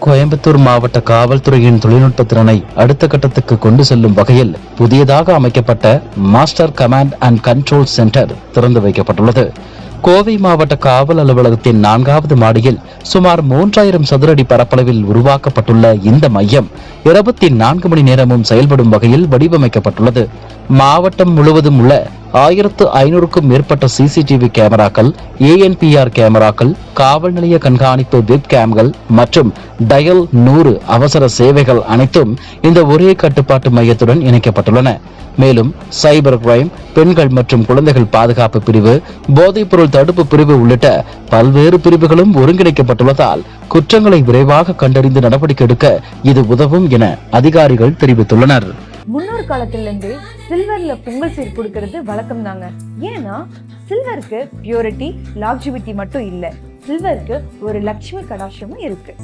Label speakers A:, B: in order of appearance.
A: கோயம்புத்தூர் மாவட்ட காவல்துறையின் தொழில்நுட்ப திறனை அடுத்த கட்டத்துக்கு கொண்டு செல்லும் வகையில் புதியதாக அமைக்கப்பட்ட master command and control centre திறந்து வைக்கப்பட்டுள்ளது. கோவை மாவட்ட காவல் அலுவலகத்தின் 4வது மாடியில் சுமார் 3000 சதுரடி பரப்பளவில் உருவாக்கப்பட்டுள்ள இந்த மையம் 24 மணி நேரமும் செயல்படும் வகையில் வடிவமைக்கப்பட்டுள்ளது. மாவட்டம் முழுவதும் உள்ள 1500க்கும் மேற்பட்ட சிசிடிவி கேமராக்கள், ANPR கேமராக்கள், காவல் நிலைய கண்காணிப்பு வெப் கேம்கள் மற்றும் டயல் 100 அவசர சேவைகள் அனைத்தும் இந்த ஒரே கட்டுப்பாட்டு மையத்துடன் இணைக்கப்பட்டுள்ளன. மேலும் சைபர் கிரைம், பெண்கள் மற்றும் குழந்தைகள் பாதுகாப்பு பிரிவு, போதைப்பொருள் தடுப்பு பிரிவு உள்ளிட்ட பல்வேறு பிரிவுகளும் ஒருங்கிணைக்கப்பட்டுள்ளதால் குற்றங்களை விரைவாக கண்டறிந்து நடவடிக்கை எடுக்க இது உதவும் என அதிகாரிகள் தெரிவித்துள்ளனர்.
B: முன்னோர் காலத்திலிருந்தே சில்வர்ல பொங்கல் சீர் கொடுக்கறது வழக்கம் தாங்க. ஏன்னா சில்வருக்கு பியூரிட்டி, லாக்ஜிவிட்டி மட்டும் இல்ல, சில்வருக்கு ஒரு லட்சுமி கடாட்சமும் இருக்கு.